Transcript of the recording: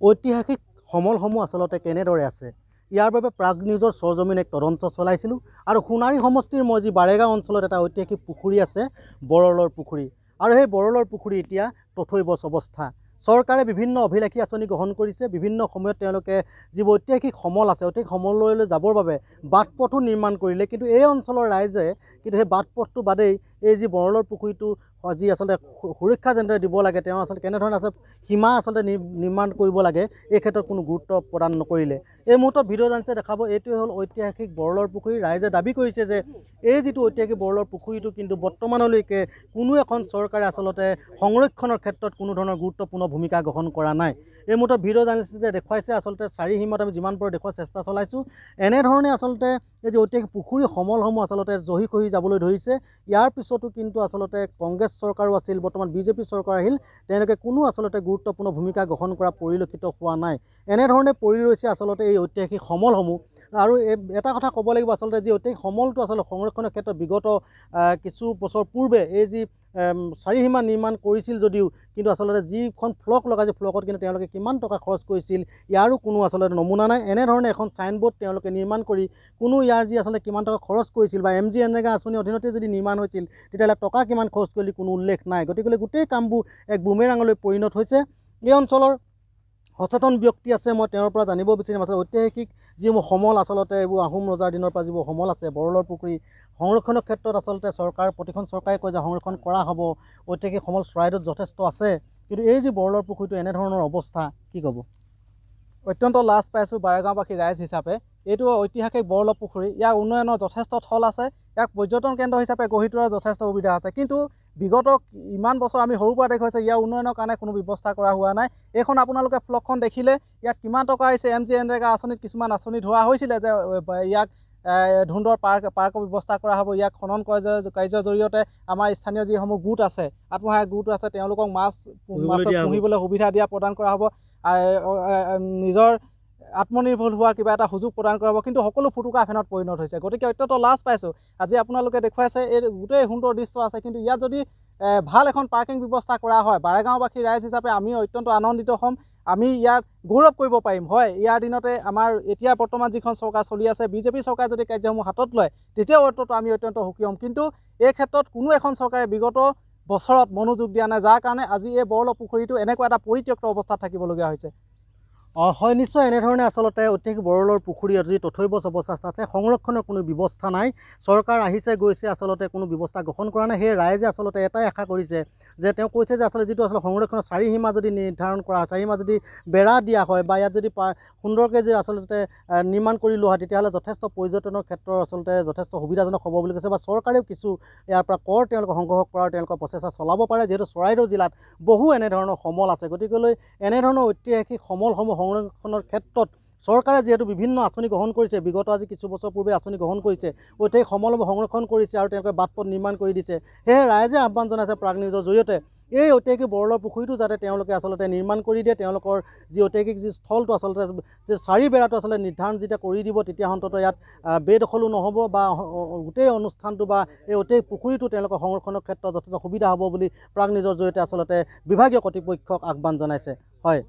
ঐতিহাসিক সমলসমূহ আচলতে কেনেদৰে আছে ইয়াৰ বাবে প্ৰাগ নিউজৰ সৰজমিন এক তদন্ত চলাইছিলোঁ আৰু সোণাৰী সমষ্টিৰ মই যি বাৰেগাঁও অঞ্চলত এটা ঐতিহাসিক পুখুৰী আছে বৰলৰ পুখুৰী আৰু সেই বৰলৰ পুখুৰী এতিয়া তথৈবচ অৱস্থা। চৰকাৰে বিভিন্ন অভিলাষী আঁচনি গ্ৰহণ কৰিছে, বিভিন্ন সময়ত তেওঁলোকে যিবোৰ ঐতিহাসিক সমল আছে ঐতিহাসিক সমললৈ যাবৰ বাবে বাট পথো নিৰ্মাণ কৰিলে, কিন্তু এই অঞ্চলৰ ৰাইজে কিন্তু সেই বাট পথটো বাদেই এই যি বৰলৰ পুখুৰীটো যি আচলতে সুৰক্ষা যেনেদৰে দিব লাগে তেওঁ আচলতে কেনেধৰণে আচলতে সীমা আচলতে নিৰ্মাণ কৰিব লাগে এই ক্ষেত্ৰত কোনো গুৰুত্ব প্ৰদান নকৰিলে। এই মুহূৰ্তত ভিডিঅ' জানিছে দেখাব এইটোৱে হ'ল ঐতিহাসিক বৰলৰ পুখুৰী। ৰাইজে দাবী কৰিছে যে এই যিটো ঐতিহাসিক বৰলৰ পুখুৰীটো কিন্তু বৰ্তমানলৈকে কোনো এখন চৰকাৰে আচলতে সংৰক্ষণৰ ক্ষেত্ৰত কোনো ধৰণৰ গুৰুত্বপূৰ্ণ ভূমিকা গ্ৰহণ কৰা নাই। এই মুহূৰ্তত ভিডিঅ' জানিছে যে দেখুৱাইছে আচলতে চাৰি সীমাত আমি যিমান পাৰোঁ দেখুৱাৰ চেষ্টা চলাইছোঁ। এনেধৰণে আচলতে এই যে ঐতিহাসিক পুখুৰী সমলসমূহ আচলতে জহি খহি যাবলৈ ধৰিছে। ইয়াৰ পিছতো কিন্তু আচলতে কংগ্ৰেছ চৰকাৰো আছিল, বৰ্তমান বিজেপি চৰকাৰ আহিল, তেওঁলোকে কোনো আচলতে গুৰুত্বপূৰ্ণ ভূমিকা গ্ৰহণ কৰা পৰিলক্ষিত হোৱা নাই। এনেধৰণে পৰি ৰৈছে আচলতে এই ঐতিহাসিক সমলসমূহ। আৰু এটা কথা ক'ব লাগিব আচলতে যি ঐতিহাসিক সমলটো আচলতে সংৰক্ষণৰ ক্ষেত্ৰত বিগত কিছু বছৰ পূৰ্বে এই যি চাৰিসীমা নিৰ্মাণ কৰিছিল যদিও কিন্তু আচলতে যিখন ফ্লক লগাইছে ফ্লকত কিন্তু তেওঁলোকে কিমান টকা খৰচ কৰিছিল ইয়াৰো কোনো আচলতে নমুনা নাই। এনেধৰণে এখন চাইনবোৰ্ড তেওঁলোকে নিৰ্মাণ কৰি কোনো ইয়াৰ যি আচলতে কিমান টকা খৰচ কৰিছিল বা MGNৰেগা আঁচনিৰ অধীনতে যদি নিৰ্মাণ হৈছিল তেতিয়াহ'লে টকা কিমান খৰচ কৰিলে কোনো উল্লেখ নাই। গতিকে গোটেই কামবোৰ এক বুমেৰাঙলৈ পৰিণত হৈছে। এই অঞ্চলৰ সচেতন ব্যক্তি আছে, মই তেওঁৰ পৰা জানিব বিচাৰিম আচলতে ঐতিহাসিক যিবোৰ সমল আচলতে এইবোৰ আহোম ৰজাৰ দিনৰ পৰা যিবোৰ সমল আছে বৰলৰ পুখুৰী সংৰক্ষণৰ ক্ষেত্ৰত আচলতে প্ৰতিখন চৰকাৰে কয় যে সংৰক্ষণ কৰা হ'ব, ঐতিহাসিক সমল চৰাইদেউত যথেষ্ট আছে, কিন্তু এই যি বৰলৰ পুখুৰীটো এনেধৰণৰ অৱস্থা কি ক'ব? অত্যন্ত লাজ পাইছোঁ বাৰেগাঁওবাসী ৰাইজ হিচাপে। এইটো ঐতিহাসিক বৰলৰ পুখুৰী, ইয়াৰ উন্নয়নৰ যথেষ্ট থল আছে, ইয়াক পৰ্যটন কেন্দ্ৰ হিচাপে গঢ়ি তোলাৰ যথেষ্ট সুবিধা আছে, কিন্তু বিগত ইমান বছৰ আমি সৰুৰ পৰা দেখুৱাইছে ইয়াৰ উন্নয়নৰ কাৰণে কোনো ব্যৱস্থা কৰা হোৱা নাই। এইখন আপোনালোকে ফ্লকখন দেখিলে ইয়াত কিমান টকা আহিছে। MGNৰেগা আঁচনিত কিছুমান আঁচনি ধৰা হৈছিলে যে ইয়াক ধুন্দৰ পাৰ্কৰ ব্যৱস্থা কৰা হ'ব, ইয়াক খনন কাৰ্যৰ জৰিয়তে আমাৰ স্থানীয় যিসমূহ গোট আছে, আত্মসহায়ক গোট আছে, তেওঁলোকক মাছ পুহিবলৈ সুবিধা দিয়া প্ৰদান কৰা হ'ব, নিজৰ আত্মনিৰ্ভৰ হোৱাৰ কিবা এটা সুযোগ প্ৰদান কৰা হ'ব, কিন্তু সকলো ফুটুকা ফেনত পৰিণত হৈছে। গতিকে অত্যন্ত লাজ পাইছোঁ। আজি আপোনালোকে দেখুৱাইছে এই গোটেই সুন্দৰ দৃশ্য আছে, কিন্তু ইয়াত যদি ভাল এখন পাৰ্কিং ব্যৱস্থা কৰা হয় বাৰেগাঁওবাসী ৰাইজ হিচাপে আমি অত্যন্ত আনন্দিত হ'ম। আমি ইয়াত গৌৰৱ কৰিব পাৰিম। হয়, ইয়াৰ দিনতে আমাৰ এতিয়া বৰ্তমান যিখন চৰকাৰ চলি আছে বিজেপি চৰকাৰে যদি কাৰ্যসমূহ হাতত লয় তেতিয়াও আমি অত্যন্ত সুখী হ'ম, কিন্তু এই ক্ষেত্ৰত কোনো এখন চৰকাৰে বিগত বছৰত মনোযোগ দিয়া নাই, যাৰ কাৰণে আজি এই বৰলৰ পুখুৰীটো এনেকুৱা এটা পৰিত্যক্ত অৱস্থাত থাকিবলগীয়া হৈছে। হয়, নিশ্চয় এনেধৰণে আচলতে ঐতিহাসিক বৰলৰ পুখুৰী যি তথৈবচ অৱস্থা আছে, সংৰক্ষণৰ কোনো ব্যৱস্থা নাই। চৰকাৰ আহিছে গৈছে, আচলতে কোনো ব্যৱস্থা গ্ৰহণ কৰা নাই। সেই ৰাইজে আচলতে এটাই আশা কৰিছে যে তেওঁ কৈছে যে আচলতে যিটো আচলতে সংৰক্ষণৰ চাৰিসীমা যদি নিৰ্ধাৰণ কৰা হয়, চাৰিসীমা যদি বেৰা দিয়া হয় বা ইয়াত যদি সুন্দৰকৈ যদি আচলতে নিৰ্মাণ কৰি লোৱা হয় তেতিয়াহ'লে যথেষ্ট পৰ্যটনৰ ক্ষেত্ৰত আচলতে যথেষ্ট সুবিধাজনক হ'ব বুলি কৈছে, বা চৰকাৰেও কিছু ইয়াৰ পৰা কৰ তেওঁলোকক সংগ্ৰহ কৰাৰ তেওঁলোকৰ প্ৰচেষ্টা চলাব পাৰে, যিহেতু চৰাইদেউ জিলাত বহু এনেধৰণৰ সমল আছে। গতিকেলৈ এনেধৰণৰ ঐতিহাসিক সমলসমূহ সংৰক্ষণৰ ক্ষেত্ৰত চৰকাৰে যিহেতু বিভিন্ন আঁচনি গ্ৰহণ কৰিছে, বিগত আজি কিছু বছৰ পূৰ্বে আঁচনি গ্ৰহণ কৰিছে, ঐতিহাসিক সমলসমূহ সংৰক্ষণ কৰিছে আৰু তেওঁলোকে বাট পথ নিৰ্মাণ কৰি দিছে। সেয়ে ৰাইজে আহ্বান জনাইছে প্ৰাগ নিউজৰ জৰিয়তে এই ঐতিহাসিক বৰলৰ পুখুৰীটো যাতে তেওঁলোকে আচলতে নিৰ্মাণ কৰি দিয়ে, তেওঁলোকৰ যি ঐতিহাসিক যি স্থলটো আচলতে যে চাৰি বেৰাটো আচলতে নিৰ্ধাৰণ যেতিয়া কৰি দিব তেতিয়া অন্ততঃ ইয়াত বেদখলো নহ'ব বা গোটেই অনুষ্ঠানটো বা এই ঐতিহাসিক পুখুৰীটো তেওঁলোকৰ সংৰক্ষণৰ ক্ষেত্ৰত যথেষ্ট সুবিধা হ'ব বুলি প্ৰাগ নিউজৰ জৰিয়তে আচলতে বিভাগীয় কৰ্তৃপক্ষক আহ্বান জনাইছে। হয়।